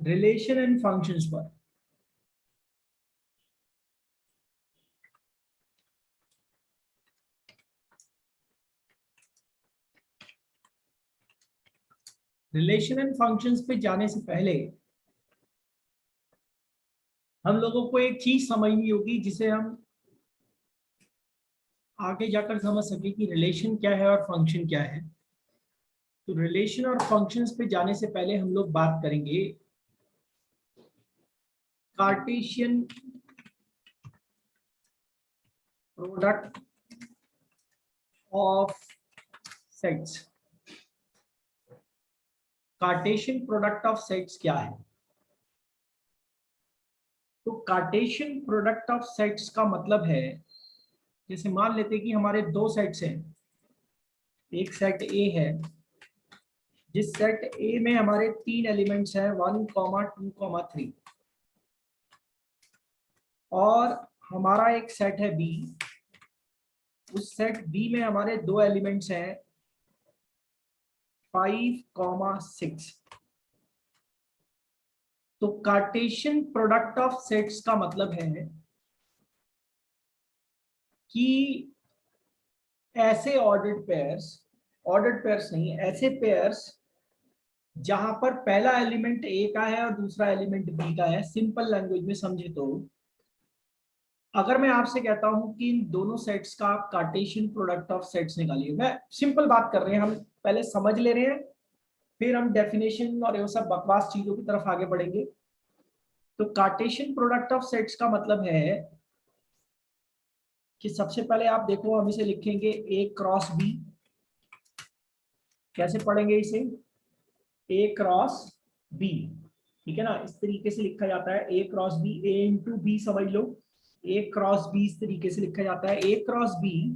Relation and functions पर। Relation and functions पे जाने से पहले हम लोगों को एक चीज समझनी होगी जिसे हम आगे जाकर समझ सके कि रिलेशन क्या है और फंक्शन क्या है। तो रिलेशन और फंक्शंस पे जाने से पहले हम लोग बात करेंगे Cartesian product of sets. Cartesian product of sets क्या है? तो कार्टेशियन प्रोडक्ट ऑफ सेट्स का मतलब है, जैसे मान लेते हैं कि हमारे दो सेट्स हैं। एक सेट ए है, जिस सेट ए में हमारे तीन एलिमेंट्स हैं 1, 2, 3, और हमारा एक सेट है बी। उस सेट बी में हमारे दो एलिमेंट्स हैं 5, 6। तो कार्टेशियन प्रोडक्ट ऑफ सेट्स का मतलब है कि ऐसे ऑर्डर्ड पेयर्स नहीं, ऐसे पेयर्स जहां पर पहला एलिमेंट ए का है और दूसरा एलिमेंट बी का है। सिंपल लैंग्वेज में समझे तो अगर मैं आपसे कहता हूं कि इन दोनों सेट्स का आप कार्टेशियन प्रोडक्ट ऑफ सेट्स निकालिए, मैं सिंपल बात कर रहे हैं, हम पहले समझ ले रहे हैं, फिर हम डेफिनेशन और ये सब बकवास चीजों की तरफ आगे बढ़ेंगे। तो कार्टेशियन प्रोडक्ट ऑफ सेट्स का मतलब है कि सबसे पहले आप देखो, हम इसे लिखेंगे ए क्रॉस बी। कैसे पढ़ेंगे इसे? ए क्रॉस बी, ठीक है ना। इस तरीके से लिखा जाता है ए क्रॉस बी, ए इंटू बी समझ लो। ए क्रॉस बी इस तरीके से लिखा जाता है। ए क्रॉस बी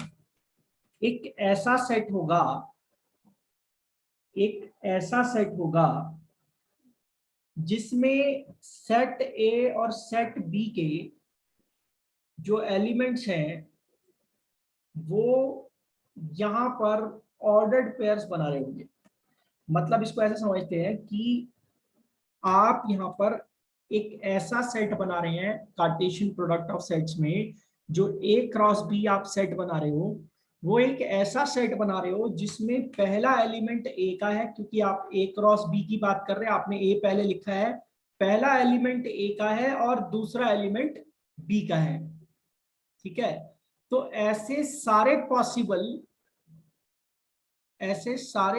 एक ऐसा सेट होगा, एक ऐसा सेट होगा जिसमें सेट ए और सेट बी के जो एलिमेंट्स हैं वो यहां पर ऑर्डर्ड पेयर्स बना रहे होंगे। मतलब इसको ऐसे समझते हैं कि आप यहां पर एक ऐसा सेट बना रहे हैं कार्टेशियन प्रोडक्ट ऑफ सेट्स में, जो ए क्रॉस बी आप सेट बना रहे हो, वो एक ऐसा सेट बना रहे हो जिसमें पहला एलिमेंट ए का है। क्योंकि आप ए क्रॉस बी की बात कर रहे हैं, आपने ए पहले लिखा है, पहला एलिमेंट ए का है और दूसरा एलिमेंट बी का है, ठीक है। तो ऐसे सारे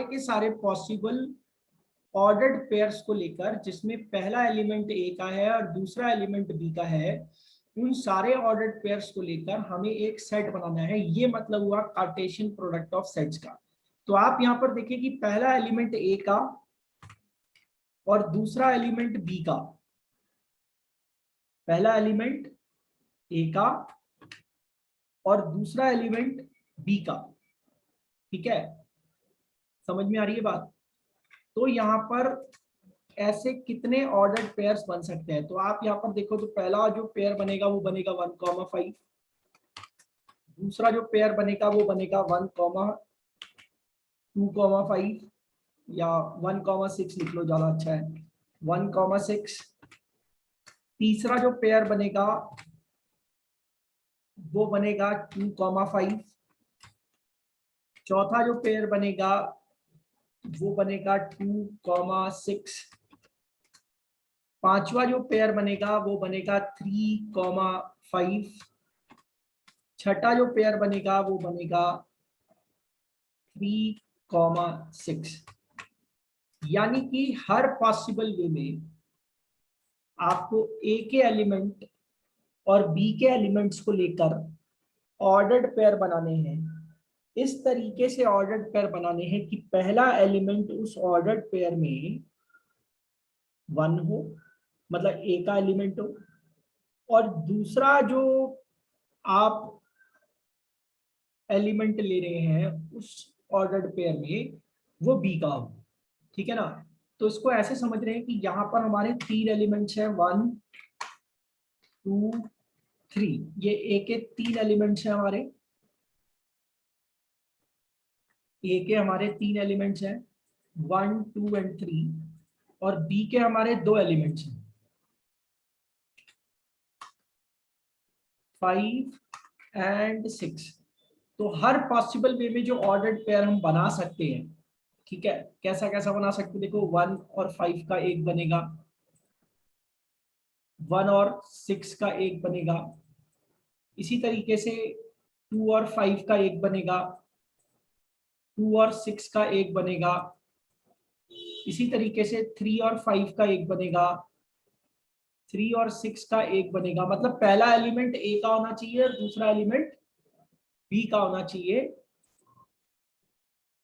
के सारे पॉसिबल ऑर्डर्ड पेयर्स को लेकर, जिसमें पहला एलिमेंट ए का है और दूसरा एलिमेंट बी का है, उन सारे ऑर्डर्ड पेयर्स को लेकर हमें एक सेट बनाना है। ये मतलब हुआ कार्टेशियन प्रोडक्ट ऑफ सेट्स का। तो आप यहां पर देखिए कि पहला एलिमेंट ए का और दूसरा एलिमेंट बी का, पहला एलिमेंट ए का और दूसरा एलिमेंट बी का, ठीक है। समझ में आ रही है बात? तो यहाँ पर ऐसे कितने ऑर्डर्ड पेयर्स बन सकते हैं? तो आप यहाँ पर देखो, तो पहला जो पेयर बनेगा वो बनेगा 1, 5। दूसरा जो पेयर बनेगा वो बनेगा 1, 2, 5, या 1, 6 लिख लो, ज्यादा अच्छा है, 1, 6। तीसरा जो पेयर बनेगा वो बनेगा 2, 5। चौथा जो पेयर बनेगा वो बनेगा 2, 6। पांचवा जो पेयर बनेगा वो बनेगा 3, 5। छठा जो पेयर बनेगा वो बनेगा 3, 6। यानी कि हर पॉसिबल वे में आपको ए के एलिमेंट और बी के एलिमेंट्स को लेकर ऑर्डर्ड पेयर बनाने हैं। इस तरीके से ऑर्डर्ड पेयर बनाने हैं कि पहला एलिमेंट उस ऑर्डर्ड पेयर में 1 हो, मतलब ए का एलिमेंट हो, और दूसरा जो आप एलिमेंट ले रहे हैं उस ऑर्डर्ड पेयर में वो बी का हो, ठीक है ना। तो इसको ऐसे समझ रहे हैं कि यहाँ पर हमारे तीन एलिमेंट्स हैं 1, 2, 3। ये ए के तीन एलिमेंट्स हैं हमारे, ए के हमारे तीन एलिमेंट्स हैं 1, 2 एंड 3। और बी के हमारे 2 एलिमेंट्स हैं, 5 एंड 6। तो हर पॉसिबल वे में जो ऑर्डर्ड पेयर हम बना सकते हैं, ठीक है, कैसा कैसा बना सकते हैं, देखो 1 और 5 का एक बनेगा, 1 और 6 का एक बनेगा, इसी तरीके से 2 और 5 का एक बनेगा, 2 और 6 का एक बनेगा, इसी तरीके से 3 और 5 का एक बनेगा, 3 और 6 का एक बनेगा। मतलब पहला एलिमेंट ए का होना चाहिए और दूसरा एलिमेंट बी का होना चाहिए,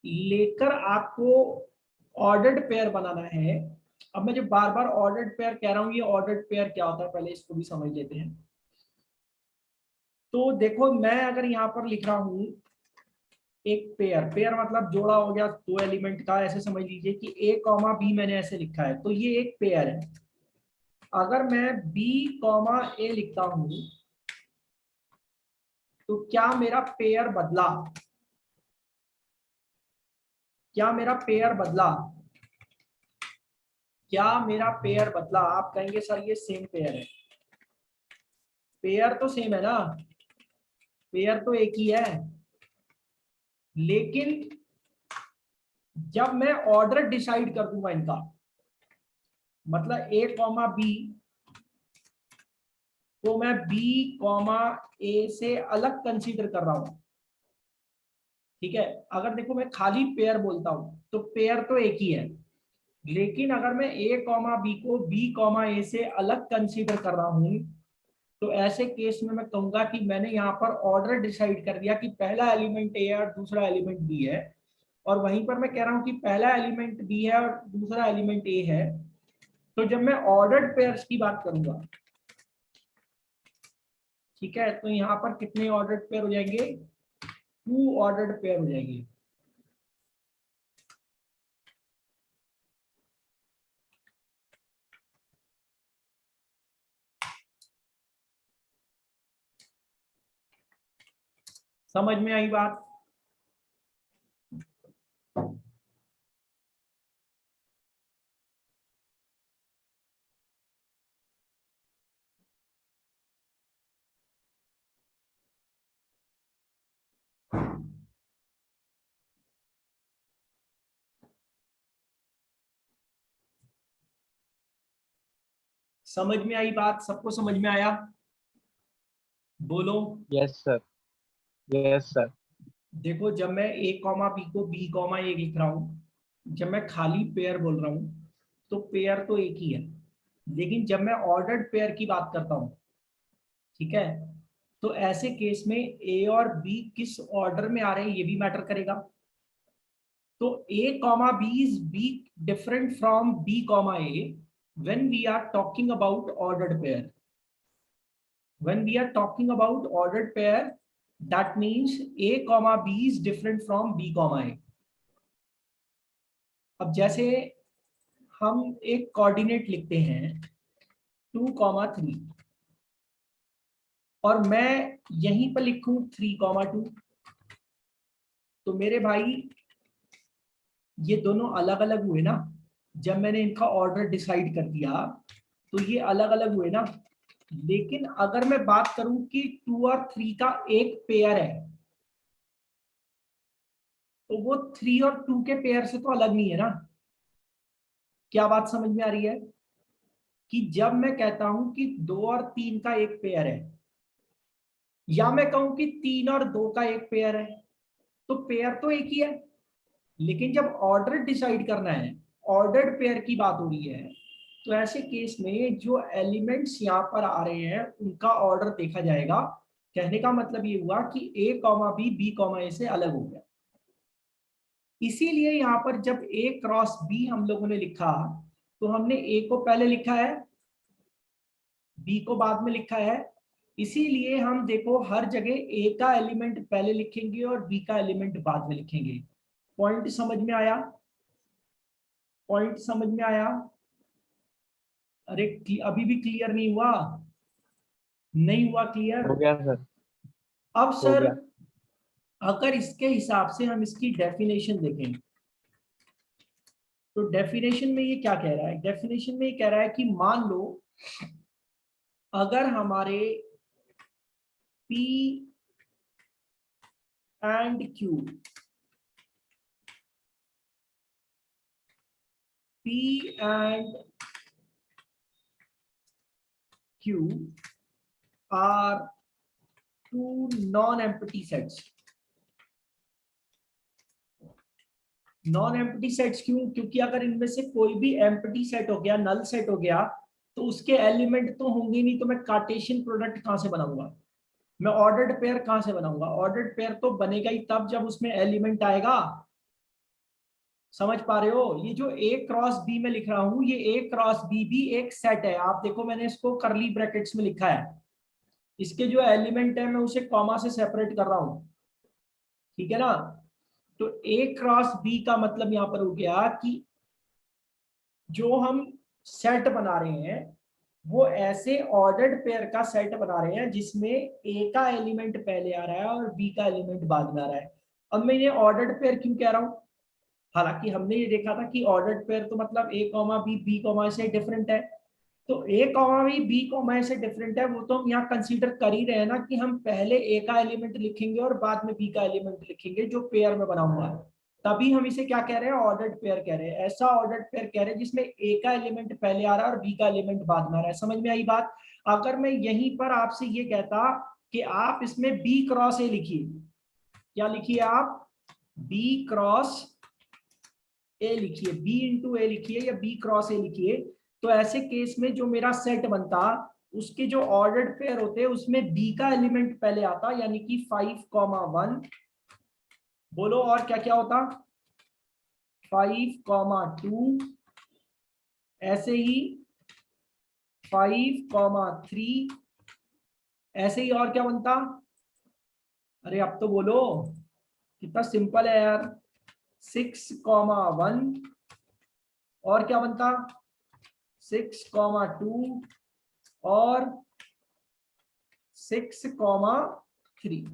लेकर आपको ऑर्डर्ड पेयर बनाना है। अब मैं जो बार बार ऑर्डर्ड पेयर कह रहा हूं, ये ऑर्डर्ड पेयर क्या होता है पहले इसको भी समझ लेते हैं। तो देखो मैं अगर यहाँ पर लिख रहा हूं एक पेयर, पेयर मतलब जोड़ा हो गया 2 एलिमेंट का, ऐसे समझ लीजिए कि ए कॉमा बी मैंने ऐसे लिखा है, तो ये एक पेयर है। अगर मैं बी कॉमा ए लिखता हूं तो क्या मेरा पेयर बदला? क्या मेरा पेयर बदला? क्या मेरा पेयर बदला? आप कहेंगे सर ये सेम पेयर है। पेयर तो सेम है ना, पेयर तो एक ही है, लेकिन जब मैं ऑर्डर डिसाइड कर दूंगा इनका, मतलब ए कॉमा बी, तो मैं बी कॉमा ए से अलग कंसीडर कर रहा हूं, ठीक है। अगर देखो मैं खाली पेयर बोलता हूं तो पेयर तो एक ही है, लेकिन अगर मैं ए कॉमा बी को बी कॉमा ए से अलग कंसीडर कर रहा हूं, तो ऐसे केस में मैं कहूंगा कि मैंने यहाँ पर ऑर्डर डिसाइड कर दिया कि पहला एलिमेंट ए है और दूसरा एलिमेंट बी है, और वहीं पर मैं कह रहा हूं कि पहला एलिमेंट बी है और दूसरा एलिमेंट ए है। तो जब मैं ऑर्डर्ड पेयर्स की बात करूंगा, ठीक है, तो यहाँ पर कितने ऑर्डर्ड पेयर हो जाएंगे? 2 ऑर्डर्ड पेयर हो जाएंगे। समझ में आई बात? समझ में आई बात? सबको समझ में आया? बोलो। Yes sir. Yes sir. देखो जब मैं ए कॉमा बी को बी कॉमा ए लिख रहा हूं, जब मैं खाली पेयर बोल रहा हूं तो पेयर तो एक ही है, लेकिन जब मैं ऑर्डर्ड पेयर की बात करता हूं, ठीक है, तो ऐसे केस में ए और बी किस ऑर्डर में आ रहे हैं ये भी मैटर करेगा। तो a comma b is b different from b comma a when we are talking about ordered pair. When we are talking about ordered pair, that means a comma b is different from b comma a. अब जैसे हम एक coordinate लिखते हैं 2,3, और मैं यहीं पर लिखूं 3,2, तो मेरे भाई ये दोनों अलग अलग हुए ना। जब मैंने इनका ऑर्डर डिसाइड कर दिया तो ये अलग अलग हुए ना, लेकिन अगर मैं बात करूं कि 2 और 3 का एक पेयर है, तो वो 3 और 2 के पेयर से तो अलग नहीं है ना। क्या बात समझ में आ रही है? कि जब मैं कहता हूं कि 2 और 3 का एक पेयर है, या मैं कहूं कि 3 और 2 का एक पेयर है, तो पेयर तो एक ही है, लेकिन जब ऑर्डर डिसाइड करना है, ऑर्डर्ड पेयर की बात हो रही है, तो ऐसे केस में जो एलिमेंट्स यहाँ पर आ रहे हैं उनका ऑर्डर देखा जाएगा। कहने का मतलब ये हुआ कि ए कॉमा बी बी कॉमा ए से अलग हो गया। इसीलिए यहाँ पर जब ए क्रॉस बी हम लोगों ने लिखा, तो हमने ए को पहले लिखा है, बी को बाद में लिखा है। इसीलिए हम देखो हर जगह ए का एलिमेंट पहले लिखेंगे और बी का एलिमेंट बाद में लिखेंगे। पॉइंट समझ में आया? पॉइंट समझ में आया? अरे अभी भी क्लियर नहीं हुआ? नहीं हुआ क्लियर? हो गया सर। अब हो सर गया। अगर इसके हिसाब से हम इसकी डेफिनेशन देखें, तो डेफिनेशन में ये क्या कह रहा है, डेफिनेशन में ये कह रहा है कि मान लो अगर हमारे P and Q, P and Q are two non-empty sets. Non empty sets क्यों? क्योंकि अगर इनमें से कोई भी एम्प्टी सेट हो गया, नल सेट हो गया, तो उसके एलिमेंट तो होंगे नहीं, तो मैं कार्टेशियन प्रोडक्ट कहां से बनाऊंगा, मैं ऑर्डर्ड पेयर कहां से बनाऊंगा? ऑर्डर्ड पेयर तो बनेगा ही तब जब उसमें एलिमेंट आएगा। समझ पा रहे हो? ये जो A क्रॉस B में लिख रहा हूं, ये A क्रॉस B भी एक सेट है। आप देखो मैंने इसको करली ब्रैकेट्स में लिखा है, इसके जो एलिमेंट है मैं उसे कॉमा से सेपरेट कर रहा हूं, ठीक है ना? तो A क्रॉस B का मतलब यहां पर हो गया कि जो हम सेट बना रहे हैं वो ऐसे ऑर्डर्ड पेयर का सेट बना रहे हैं जिसमें A का एलिमेंट पहले आ रहा है और B का एलिमेंट बाद में आ रहा है। अब मैं ये ऑर्डर्ड पेयर क्यों कह रहा हूं? हालांकि हमने ये देखा था कि ऑर्डर्ड पेयर तो मतलब A comma B, B comma से डिफरेंट है, तो A कॉमा भी B कॉमा से डिफरेंट है, वो तो हम यहाँ कंसीडर कर ही रहे हैं ना कि हम पहले A का एलिमेंट लिखेंगे और बाद में B का एलिमेंट लिखेंगे जो पेयर में बना हुआ है, तभी हम इसे क्या कह रहे हैं, ऑर्डर्ड पेयर कह रहे हैं। ऐसा ऑर्डर्ड पेयर कह रहे हैं जिसमें A का एलिमेंट पहले आ रहा है और B का एलिमेंट बाद में आ रहा है। समझ में आई बात? अगर मैं यहीं पर आपसे ये कहता कि आप इसमें B क्रॉस A लिखिए, क्या लिखिए आप? B क्रॉस A लिखिए, B इंटू A लिखिए या B क्रॉस A लिखिए, तो ऐसे केस में जो मेरा सेट बनता उसके जो ऑर्डर्ड पेयर होते उसमें B का एलिमेंट पहले आता, यानी कि 5,1। बोलो और क्या क्या होता? 5,2, ऐसे ही 5,3, ऐसे ही और क्या बनता? अरे अब तो बोलो, कितना सिंपल है यार। 6,1 और क्या बनता? 6,2 और 6,3।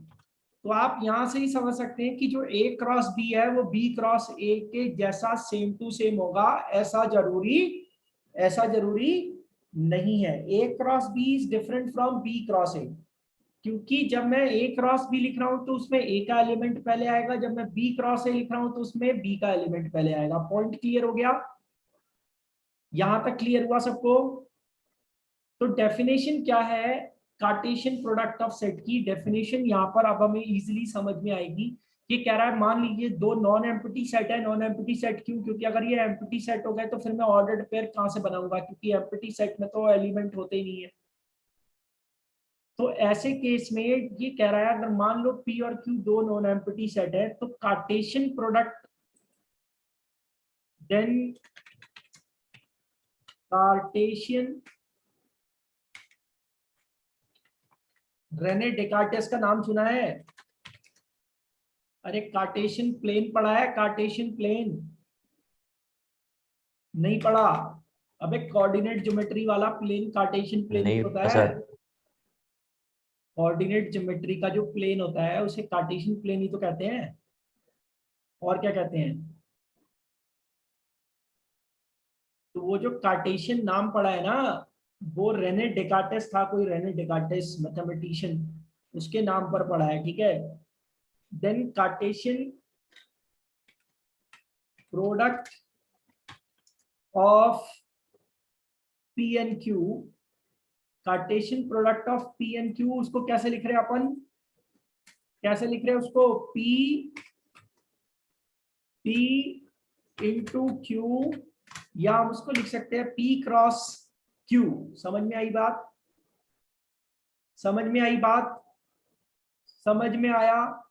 तो आप यहां से ही समझ सकते हैं कि जो A क्रॉस B है वो B क्रॉस A के जैसा सेम टू सेम होगा, ऐसा जरूरी नहीं है। A cross B is different from B cross A, क्योंकि जब मैं A क्रॉस B लिख रहा हूं तो उसमें A का एलिमेंट पहले आएगा, जब मैं B क्रॉस A लिख रहा हूं तो उसमें B का एलिमेंट पहले आएगा। पॉइंट क्लियर हो गया? यहां तक क्लियर हुआ सबको? तो डेफिनेशन क्या है कार्टेशियन प्रोडक्ट ऑफ सेट की? डेफिनेशन यहाँ पर अब हमें इजीली समझ में आएगी। ये कह रहा है मान लीजिए दो नॉन एम्प्टी सेट है। नॉन एम्प्टी सेट क्यों? क्योंकि अगर ये एम्प्टी सेट हो गए तो फिर मैं ऑर्डर्ड पेयर कहां से बनाऊंगा, क्योंकि एम्प्टी सेट में तो एलिमेंट होते ही नहीं है। तो ऐसे केस में ये कह रहा है अगर मान लो P और Q दो नॉन एम्प्टी सेट है तो Cartesian product, then Cartesian, Rene Descartes का नाम सुना है? अरे कार्टेशियन प्लेन पढ़ा है? कार्टेशियन प्लेन नहीं पढ़ा? अबे कोऑर्डिनेट ज्योमेट्री वाला प्लेन कार्टेशियन प्लेन ही नहीं होता है। सर। कोऑर्डिनेट ज्योमेट्री का जो प्लेन होता है उसे कार्टेशियन प्लेन ही तो कहते हैं, और क्या कहते हैं? तो वो जो कार्टेशियन नाम पड़ा है ना, वो रेने डेकार्टेस था, कोई रेने डेकार्टेस मैथमेटिशियन, उसके नाम पर पड़ा है, ठीक है? Then Cartesian product of P and Q, Cartesian product of P and Q, उसको कैसे लिख रहे हैं अपन? कैसे लिख रहे हैं उसको? P इंटू Q, या हम उसको लिख सकते हैं P क्रॉस Q। समझ में आई बात? समझ में आई बात? समझ में आया?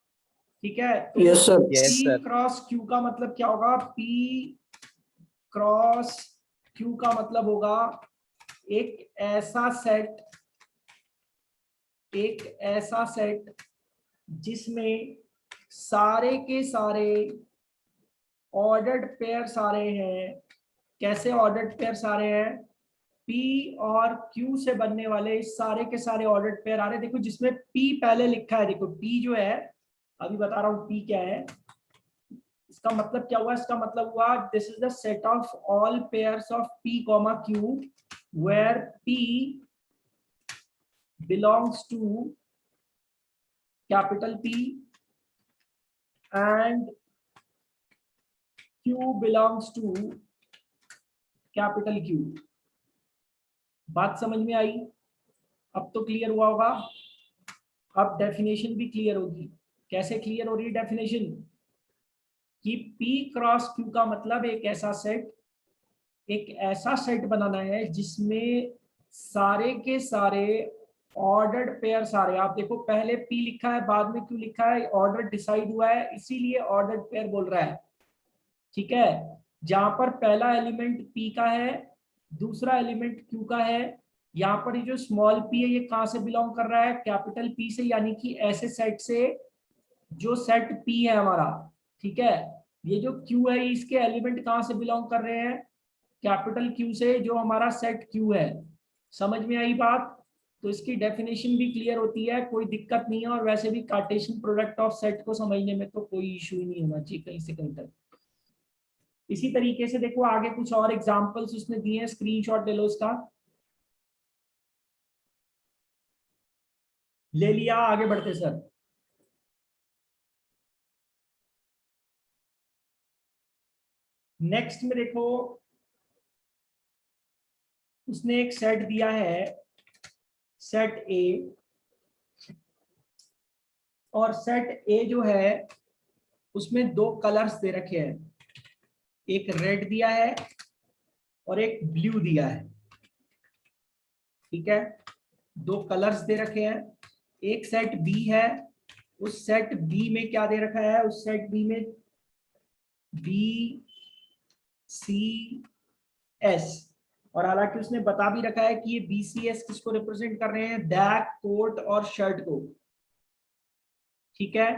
ठीक है? तो yes sir. Yes P sir. Cross Q का मतलब क्या होगा? P क्रॉस Q का मतलब होगा एक ऐसा सेट जिसमें सारे के सारे ऑर्डर्ड पेयर सारे हैं। कैसे ऑर्डर्ड पेयर सारे हैं? P और Q से बनने वाले सारे के सारे ऑर्डर्ड पेयर आ रहे हैं। देखो जिसमें P पहले लिखा है, देखो P जो है, अभी बता रहा हूं P क्या है। इसका मतलब क्या हुआ? इसका मतलब हुआ this is the set of all pairs of p comma q where p belongs to capital P and q belongs to capital Q। बात समझ में आई? अब तो क्लियर हुआ होगा। अब डेफिनेशन भी क्लियर होगी। कैसे क्लियर हो रही है डेफिनेशन? कि P क्रॉस Q का मतलब एक ऐसा सेट बनाना है जिसमें सारे के सारे ऑर्डर्ड पेयर सारे, आप देखो पहले P लिखा है बाद में Q लिखा है, ऑर्डर डिसाइड हुआ है इसीलिए ऑर्डर्ड पेयर बोल रहा है। ठीक है, जहां पर पहला एलिमेंट P का है, दूसरा एलिमेंट Q का है। यहाँ पर ये जो स्मॉल p है ये कहां से बिलोंग कर रहा है? कैपिटल P से, यानी कि ऐसे सेट से जो सेट P है हमारा। ठीक है, ये जो Q है इसके एलिमेंट कहां से बिलोंग कर रहे हैं? कैपिटल Q से, जो हमारा सेट Q है। समझ में आई बात? तो इसकी डेफिनेशन भी क्लियर होती है, कोई दिक्कत नहीं है। और वैसे भी कार्टेशियन प्रोडक्ट ऑफ सेट को समझने में तो कोई इशू ही नहीं होना चाहिए कहीं से कहीं तक। इसी तरीके से देखो आगे कुछ और एग्जांपल्स उसने दिए हैं, स्क्रीनशॉट ले लो इसका। ले लिया, आगे बढ़ते सर। नेक्स्ट में देखो उसने एक सेट दिया है, सेट ए। और सेट ए जो है उसमें दो कलर्स दे रखे हैं, एक रेड दिया है और एक ब्लू दिया है। ठीक है, दो कलर्स दे रखे हैं। एक सेट बी है, उस सेट बी में क्या दे रखा है? उस सेट बी में बी सी एस। और हालांकि उसने बता भी रखा है कि ये बी सी एस किसको रिप्रेजेंट कर रहे हैं? दैट, कोट और शर्ट को। ठीक है,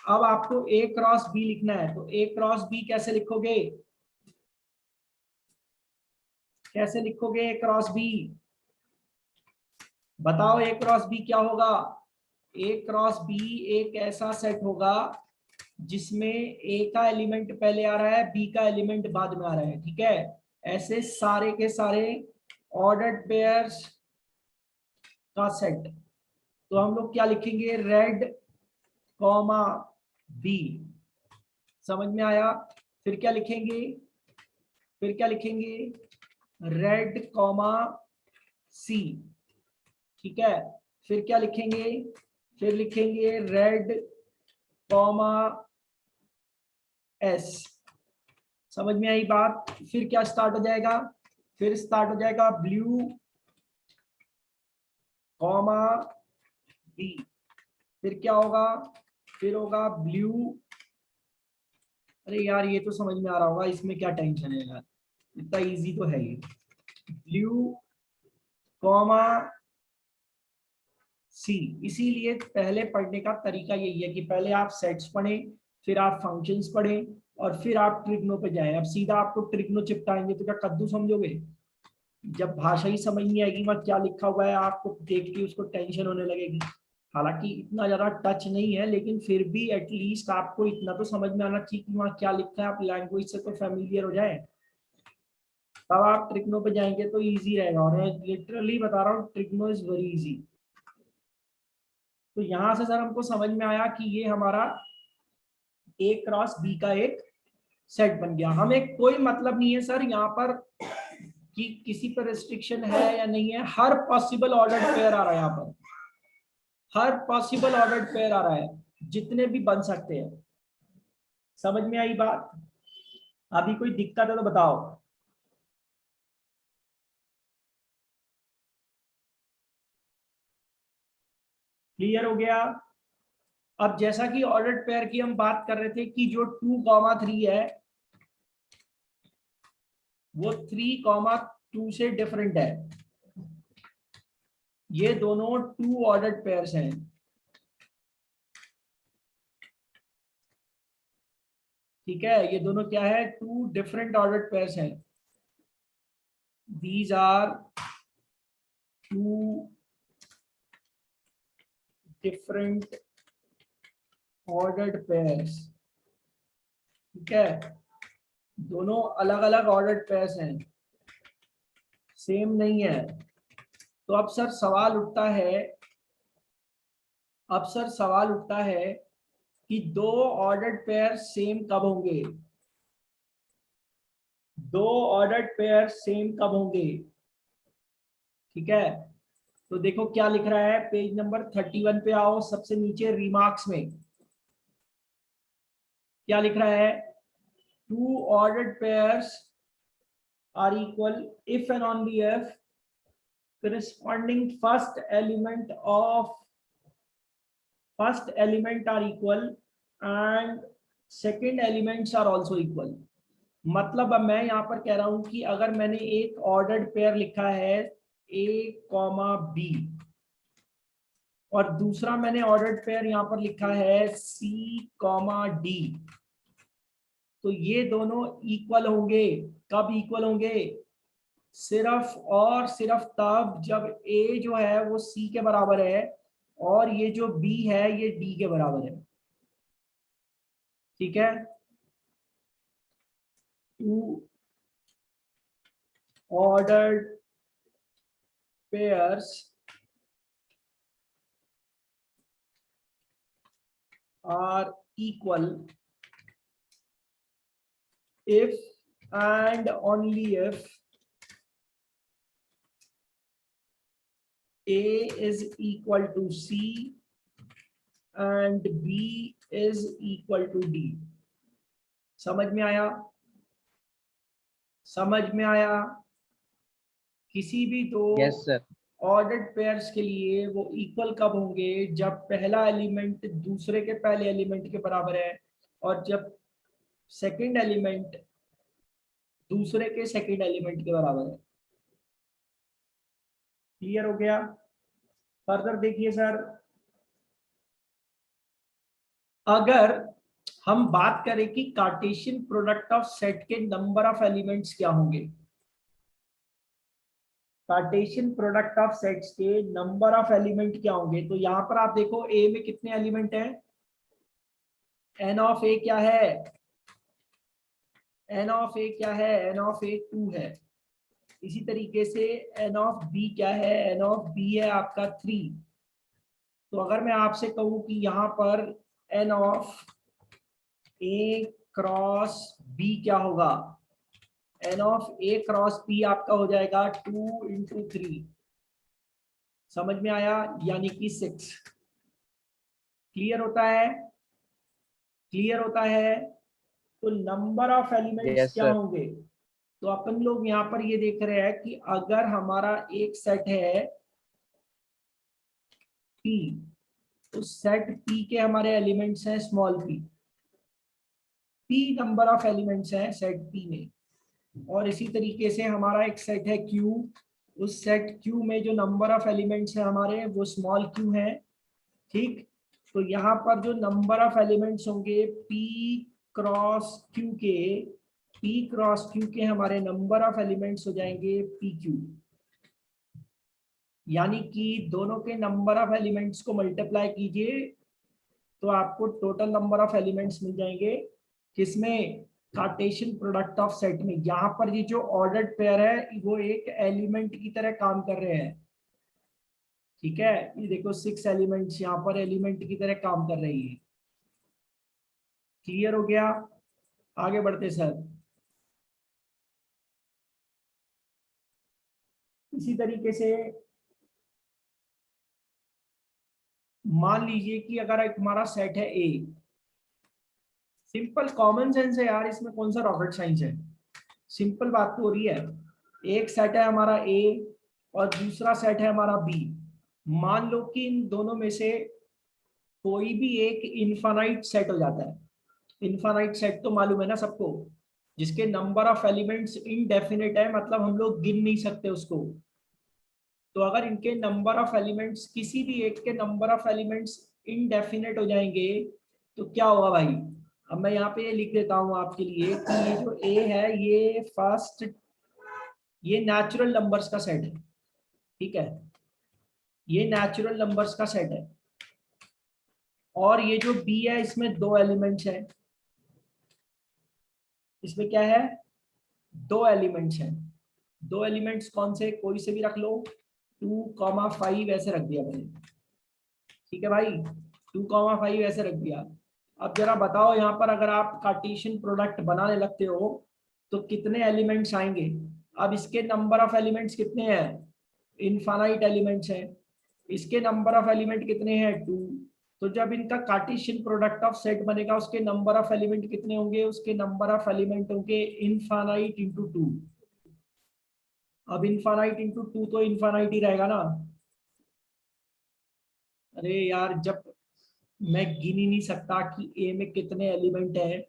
अब आपको ए क्रॉस बी लिखना है, तो ए क्रॉस बी कैसे लिखोगे? कैसे लिखोगे ए क्रॉस बी? बताओ ए क्रॉस बी क्या होगा? ए क्रॉस बी एक ऐसा सेट होगा जिसमें ए का एलिमेंट पहले आ रहा है, बी का एलिमेंट बाद में आ रहा है। ठीक है, ऐसे सारे के सारे ऑर्डर्ड पेयर्स का सेट। तो हम लोग क्या लिखेंगे? Red comma B. समझ में आया? फिर क्या लिखेंगे? फिर क्या लिखेंगे? Red comma C. ठीक है, फिर क्या लिखेंगे? फिर लिखेंगे रेड कॉमा एस। समझ में आई बात? फिर क्या स्टार्ट हो जाएगा? फिर स्टार्ट हो जाएगा ब्लू कॉमा बी। फिर क्या होगा? फिर होगा ब्लू। अरे यार ये तो समझ में आ रहा होगा, इसमें क्या टेंशन है यार, इतना इजी तो है ये। ब्लू कॉमा सी। इसीलिए पहले पढ़ने का तरीका यही है कि पहले आप सेट्स पढ़ें, फिर आप फंक्शंस पढ़ें और फिर आप ट्रिग्नो पे जाएं। अब सीधा आपको ट्रिग्नो चिपटाएंगे तो क्या कद्दू समझोगे? जब भाषा ही समझ नहीं आएगी वहां क्या लिखा हुआ है, आपको देख के उसको टेंशन होने लगेगी। हालांकि इतना ज्यादा टच नहीं है लेकिन फिर भी एटलीस्ट आपको इतना तो समझ में आना चाहिए कि वहां क्या लिखा है, आप लैंग्वेज से तो फेमिलियर हो जाए। तब आप ट्रिग्नो पे जाएंगे तो इजी रहेगा। और मैं लिटरली बता रहा हूँ ट्रिग्नो इज वेरी इजी। तो यहां से सर हमको समझ में आया कि ये हमारा ए क्रॉस बी का एक सेट बन गया। हमें कोई मतलब नहीं है सर यहाँ पर कि किसी पर रिस्ट्रिक्शन है या नहीं है, हर पॉसिबल ऑर्डर्ड पेयर आ रहा है यहाँ पर, हर पॉसिबल ऑर्डर्ड पेयर आ रहा है, जितने भी बन सकते हैं। समझ में आई बात? अभी कोई दिक्कत है तो बताओ। क्लियर हो गया? अब जैसा कि ऑर्डर्ड पेयर की हम बात कर रहे थे कि जो 2,3 है वो 3,2 से डिफरेंट है। ये दोनों टू ऑर्डर्ड पेयर्स हैं। ठीक है, ये दोनों क्या है? टू डिफरेंट ऑर्डर्ड पेयर्स हैं। These are two different ordered pairs. ठीक है, दोनों अलग अलग ऑर्डर्ड पेयर्स हैं, सेम नहीं है। तो अब सर सवाल उठता है, कि दो ऑर्डर्ड पेयर सेम कब होंगे? दो ऑर्डर्ड पेयर सेम कब होंगे? ठीक है, तो देखो क्या लिख रहा है, पेज नंबर 31 पे आओ, सबसे नीचे रिमार्क्स में क्या लिख रहा है, two ordered pairs are equal if and only if corresponding first element are equal and second elements are also equal। मतलब अब मैं यहाँ पर कह रहा हूं कि अगर मैंने एक ऑर्डर्ड पेयर लिखा है a कॉमा बी, और दूसरा मैंने ऑर्डर्ड पेयर यहाँ पर लिखा है c कॉमा डी, तो ये दोनों इक्वल होंगे। कब इक्वल होंगे? सिर्फ और सिर्फ तब जब a जो है वो c के बराबर है और ये जो b है ये d के बराबर है। ठीक है, two ordered pairs are equal if and only if A is equal to C and B is equal to D। समझ में आया? समझ में आया? किसी भी दो यस सर। ऑर्डर्ड पेयर्स के लिए वो इक्वल कब होंगे? जब पहला एलिमेंट दूसरे के पहले एलिमेंट के बराबर है और जब सेकंड एलिमेंट दूसरे के सेकंड एलिमेंट के बराबर है। क्लियर हो गया? फर्दर देखिए सर, अगर हम बात करें कि कार्टेशियन प्रोडक्ट ऑफ सेट के नंबर ऑफ एलिमेंट्स क्या होंगे, कार्टेशियन प्रोडक्ट ऑफ सेट्स के नंबर ऑफ एलिमेंट क्या होंगे, तो यहां पर आप देखो ए में कितने एलिमेंट हैं? एन ऑफ ए क्या है? एन ऑफ ए क्या है? एन ऑफ ए 2 है। इसी तरीके से एन ऑफ बी क्या है? एन ऑफ बी है आपका 3। तो अगर मैं आपसे कहूं कि यहाँ पर N of A cross B क्या होगा? N of A cross B आपका हो जाएगा 2 इंटू 3। समझ में आया? यानी कि 6। क्लियर होता है? क्लियर होता है? तो नंबर ऑफ एलिमेंट्स यस क्या सर। होंगे? तो अपन लोग यहाँ पर ये देख रहे हैं कि अगर हमारा एक सेट है P, तो सेट P के हमारे एलिमेंट्स हैं small p। P number of elements हैं सेट P में। और इसी तरीके से हमारा एक सेट है Q, उस सेट Q में जो नंबर ऑफ एलिमेंट्स हैं हमारे वो स्मॉल q है। ठीक, तो यहाँ पर जो नंबर ऑफ एलिमेंट्स होंगे P क्रॉस Q के हमारे नंबर ऑफ एलिमेंट्स हो जाएंगे PQ। यानी कि दोनों के नंबर ऑफ एलिमेंट्स को मल्टीप्लाई कीजिए तो आपको टोटल नंबर ऑफ एलिमेंट्स मिल जाएंगे। किसमें? कार्टेशियन प्रोडक्ट ऑफ सेट में। यहाँ पर ये जो ऑर्डर्ड पेयर है वो एक एलिमेंट की तरह काम कर रहे हैं। ठीक है, ये देखो 6 एलिमेंट्स यहाँ पर एलिमेंट की तरह काम कर रही है। क्लियर हो गया? आगे बढ़ते सर। इसी तरीके से मान लीजिए कि अगर एक हमारा सेट है ए, सिंपल कॉमन सेंस है यार, इसमें कौन सा रॉकेट साइंस है, सिंपल बात तो हो रही है। एक सेट है हमारा ए और दूसरा सेट है हमारा बी। मान लो कि इन दोनों में से कोई भी एक इनफाइनाइट सेट हो जाता है। इनफाइनाइट सेट तो मालूम है ना सबको, जिसके नंबर ऑफ एलिमेंट्स इनडेफिनिट है, मतलब हम लोग गिन नहीं सकते उसको। तो अगर इनके नंबर ऑफ एलिमेंट्स, किसी भी एक के नंबर ऑफ एलिमेंट्स इनडेफिनिट हो जाएंगे तो क्या होगा भाई? अब मैं यहाँ पे ये लिख देता हूँ आपके लिए कि ये जो ए है ये फर्स्ट, ये नेचुरल नंबर्स का सेट है। ठीक है, ये नेचुरल नंबर्स का सेट है और ये जो बी है इसमें 2 एलिमेंट्स है। इसमें क्या है, दो एलिमेंट्स हैं। दो एलिमेंट्स कौन से, कोई से भी रख लो, 2,5 ऐसे रख दिया मैंने, ठीक है भाई, 2,5 ऐसे रख दिया। अब जरा बताओ यहाँ पर अगर आप कार्टेशियन प्रोडक्ट बनाने लगते हो तो कितने एलिमेंट्स आएंगे। अब इसके नंबर ऑफ एलिमेंट्स कितने हैं, इनफाइनाइट एलिमेंट्स हैं। इसके नंबर ऑफ एलिमेंट कितने हैं, 2। तो जब इनका कार्टेशियन प्रोडक्ट ऑफ सेट बनेगा उसके नंबर ऑफ एलिमेंट कितने होंगे, उसके नंबर ऑफ एलिमेंट होंगे इनफाइनाइट इंटू 2। अब इनफाइनाइट इंटू 2 तो इनफाइनाइट ही रहेगा ना। अरे यार, जब मैं गिन ही नहीं सकता कि ए में कितने एलिमेंट हैं,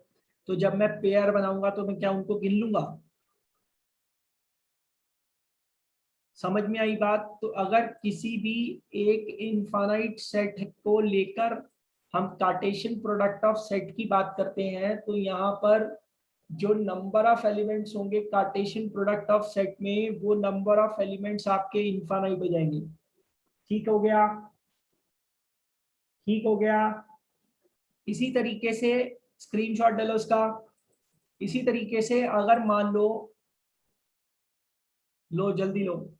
तो जब मैं पेयर बनाऊंगा तो मैं क्या उनको गिन लूंगा। समझ में आई बात। तो अगर किसी भी एक इनफाइनाइट सेट को लेकर हम कार्टेशियन प्रोडक्ट ऑफ सेट की बात करते हैं तो यहाँ पर जो नंबर ऑफ एलिमेंट्स होंगे कार्टेशियन प्रोडक्ट ऑफ सेट में, वो नंबर ऑफ एलिमेंट्स आपके इनफाइनाइट हो जाएंगे। ठीक हो गया, ठीक हो गया। इसी तरीके से स्क्रीनशॉट डालो उसका। इसी तरीके से अगर मान लो, लो जल्दी लो,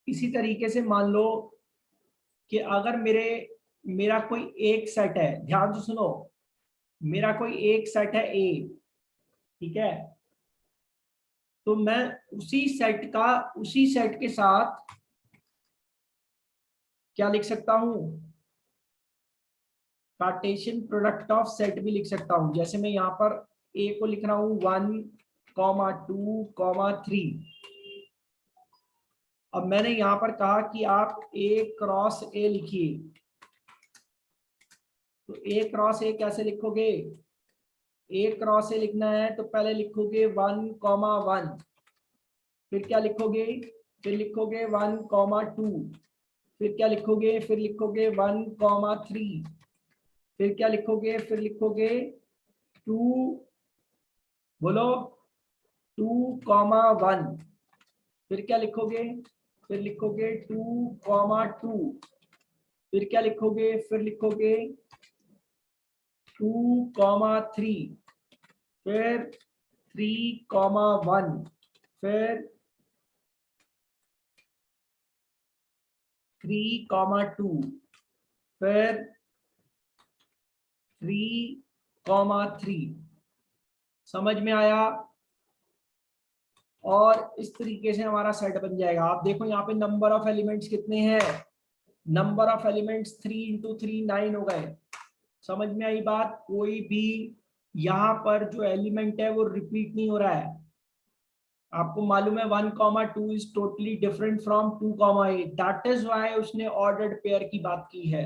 इसी तरीके से मान लो कि अगर मेरा कोई एक सेट है, ध्यान से सुनो, मेरा कोई एक सेट है ए, ठीक है, तो मैं उसी सेट के साथ क्या लिख सकता हूं, कार्टेशियन प्रोडक्ट ऑफ सेट भी लिख सकता हूं। जैसे मैं यहाँ पर ए को लिख रहा हूं 1,2,3। अब मैंने यहां पर कहा कि आप ए क्रॉस ए लिखिए, तो ए क्रॉस ए कैसे लिखोगे, ए क्रॉस ए लिखना है तो पहले लिखोगे 1,1, फिर क्या लिखोगे, फिर लिखोगे 1,2, फिर क्या लिखोगे, फिर लिखोगे 1,3, फिर क्या लिखोगे, फिर लिखोगे 2, बोलो 2,1, फिर क्या लिखोगे, फिर लिखोगे 2,2, फिर क्या लिखोगे, फिर लिखोगे 2,3, फिर 3,1, फिर 3,2, फिर 3,3। समझ में आया। और इस तरीके से हमारा सेट बन जाएगा। आप देखो यहाँ पे नंबर ऑफ एलिमेंट्स कितने हैं, नंबर ऑफ एलिमेंट्स 3 इंटू 3 9 हो गए। समझ में आई बात। कोई भी यहाँ पर जो एलिमेंट है वो रिपीट नहीं हो रहा है। आपको मालूम है 1,2 is totally different from 2,8। That is why उसने ऑर्डर्ड पेयर की बात की है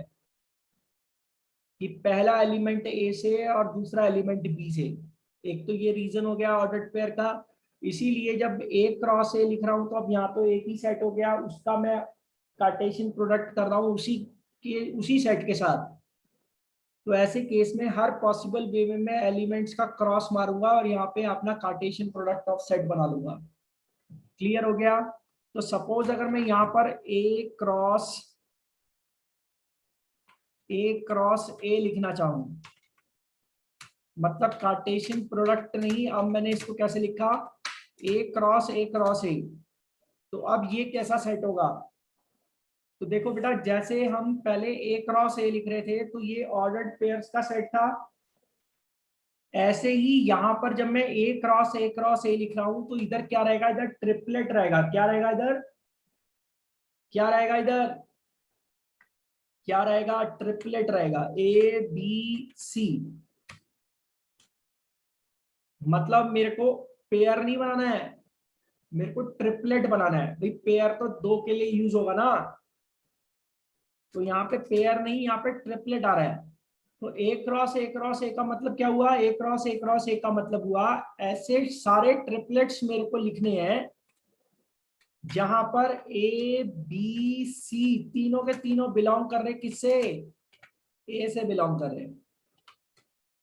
कि पहला एलिमेंट ए से और दूसरा एलिमेंट बी से। एक तो ये रीजन हो गया ऑर्डर्ड पेयर का। इसीलिए जब ए क्रॉस ए लिख रहा हूं तो अब यहाँ तो एक ही सेट हो गया, उसका मैं कार्टेशियन प्रोडक्ट कर रहा हूँ उसी सेट के साथ। तो ऐसे केस में हर पॉसिबल वे में मैं एलिमेंट्स का क्रॉस मारूंगा और यहाँ पे अपना कार्टेशियन प्रोडक्ट ऑफ सेट बना लूंगा। क्लियर हो गया। तो सपोज अगर मैं यहाँ पर ए क्रॉस ए लिखना चाहूं, मतलब कार्टेशियन प्रोडक्ट नहीं, अब मैंने इसको कैसे लिखा, ए क्रॉस ए। तो अब ये कैसा सेट होगा, तो देखो बेटा, जैसे हम पहले ए क्रॉस ए लिख रहे थे तो ये ऑर्डर्ड पेयर्स का सेट था, ऐसे ही यहां पर जब मैं ए क्रॉस ए लिख रहा हूं तो इधर क्या रहेगा, इधर ट्रिपलेट रहेगा। क्या रहेगा इधर, क्या रहेगा इधर, क्या रहेगा, ट्रिपलेट रहेगा, ए बी सी। मतलब मेरे को पेयर नहीं बनाना है, मेरे को ट्रिपलेट बनाना है। भाई पेयर तो दो के लिए यूज होगा ना, तो यहाँ पे पेयर नहीं, यहाँ पे ट्रिपलेट आ रहा है। तो ए क्रॉस ए का मतलब क्या हुआ, ए का मतलब हुआ ऐसे सारे ट्रिपलेट्स मेरे को लिखने हैं जहां पर ए बी सी तीनों के तीनों बिलोंग कर रहे, किससे, ए से बिलोंग कर रहे।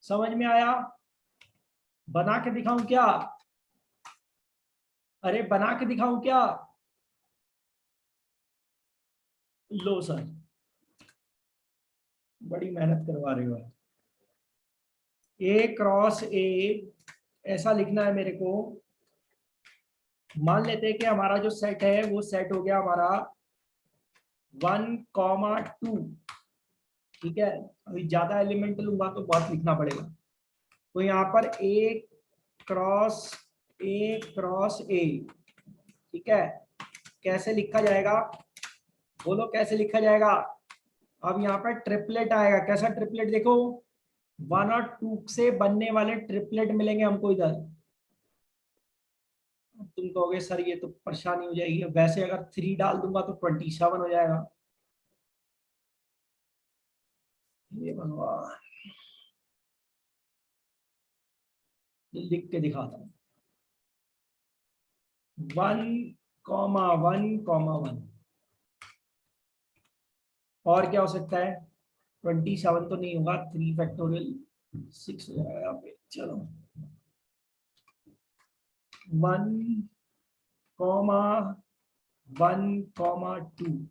समझ में आया। बना के दिखाऊं क्या, अरे बना के दिखाऊं क्या, लो सर, बड़ी मेहनत करवा रहे हो। ए क्रॉस ए ऐसा लिखना है मेरे को। मान लेते हैं कि हमारा जो सेट है वो सेट हो गया हमारा 1,2। ठीक है, अभी ज्यादा एलिमेंट लूंगा तो बहुत लिखना पड़ेगा। तो यहाँ पर क्रॉस ए। ठीक है, कैसे लिखा जाएगा, बोलो कैसे लिखा जाएगा। अब यहाँ पर ट्रिपलेट आएगा। कैसा ट्रिपलेट, देखो 1 और 2 से बनने वाले ट्रिपलेट मिलेंगे हमको इधर। तुम कहोगे सर ये तो परेशानी हो जाएगी, वैसे अगर 3 डाल दूंगा तो 27 हो जाएगा। ये भगवान, लिख के दिखाता हूँ। 1,1,1 और क्या हो सकता है, 27 तो नहीं होगा, 3 फैक्टोरियल 6 हो जाएगा यहाँ पे। चलो 1,1,2।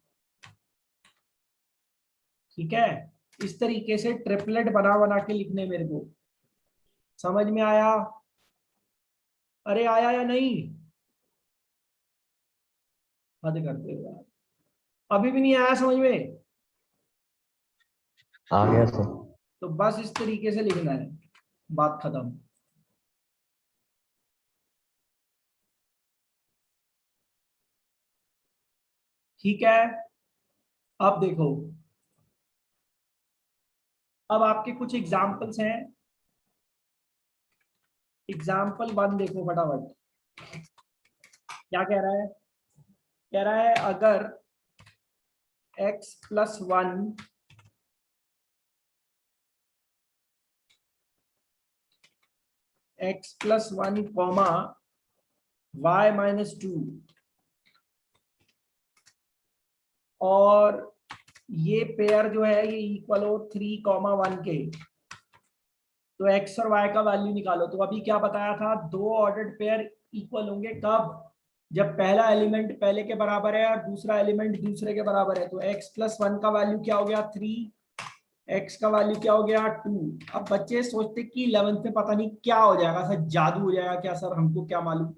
ठीक है, इस तरीके से ट्रिपलेट बना बना के लिखने मेरे को। समझ में आया? अरे आया या नहीं? हद करते हो यार, अभी भी नहीं आया समझ में? आ गया सर। तो बस इस तरीके से लिखना है, बात खत्म। ठीक है, अब देखो, अब आपके कुछ एग्जाम्पल्स हैं। एग्जाम्पल 1 देखो फटाफट, क्या कह रहा है। कह रहा है अगर x+1 कॉमा y-2 और ये पेयर जो है ये इक्वल हो 3,1 के, तो x और y का वैल्यू निकालो। तो अभी क्या बताया था, दो ऑर्डर्ड पेयर इक्वल होंगे कब, जब पहला एलिमेंट पहले के बराबर है और दूसरा एलिमेंट दूसरे के बराबर है। तो x+1 का वैल्यू क्या हो गया 3, x का वैल्यू क्या हो गया 2। अब बच्चे सोचते कि 11th में पता नहीं क्या हो जाएगा सर, जादू हो जाएगा क्या सर, हमको क्या मालूम।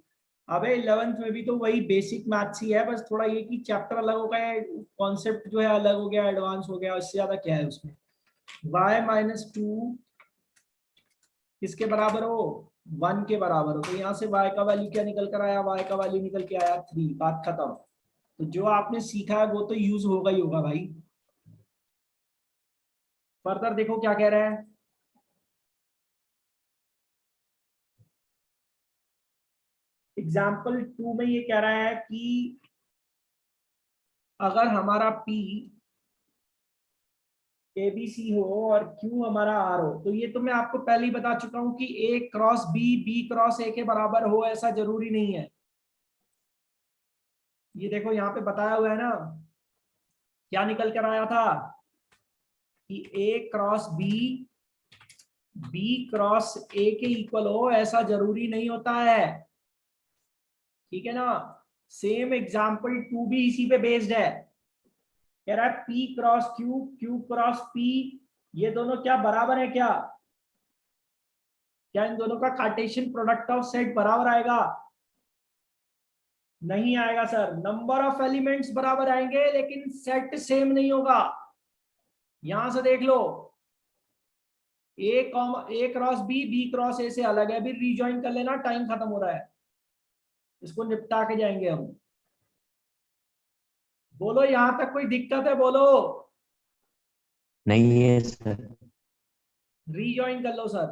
अबे 11th में भी तो वही बेसिक मैथ्स ही है, बस थोड़ा ये कि चैप्टर अलग हो गए, कॉन्सेप्ट जो है अलग हो गया, एडवांस हो गया, इससे ज्यादा क्या है उसमें। y-2 किसके बराबर हो, 1 के बराबर हो। तो यहाँ से y का वैल्यू क्या निकल कर आया, y का वैल्यू निकल के आया 3। बात खत्म। तो जो आपने सीखा है वो तो यूज होगा ही होगा भाई। फर्दर देखो क्या कह रहा है। एग्जाम्पल 2 में ये कह रहा है कि अगर हमारा P ABC हो और Q हमारा R हो, तो ये तो मैं आपको पहले ही बता चुका हूं कि A cross B cross A के बराबर हो ऐसा जरूरी नहीं है। ये देखो यहाँ पे बताया हुआ है ना, क्या निकल कर आया था कि A cross B cross A के इक्वल हो ऐसा जरूरी नहीं होता है। ठीक है ना, सेम एग्जाम्पल 2 भी इसी पे बेस्ड है। कह रहा है P cross Q cross P, ये दोनों क्या बराबर है क्या, क्या इन दोनों का कार्टेशियन प्रोडक्ट ऑफ सेट बराबर आएगा? नहीं आएगा सर, नंबर ऑफ एलिमेंट्स बराबर आएंगे लेकिन सेट सेम नहीं होगा। यहां से देख लो, ए क्रॉस बी क्रॉस ए से अलग है। अभी रीजॉइन कर लेना, टाइम खत्म हो रहा है, इसको निपटा के जाएंगे हम। बोलो यहां तक कोई दिक्कत है, बोलो। नहीं है सर। रीजॉइन कर लो सर।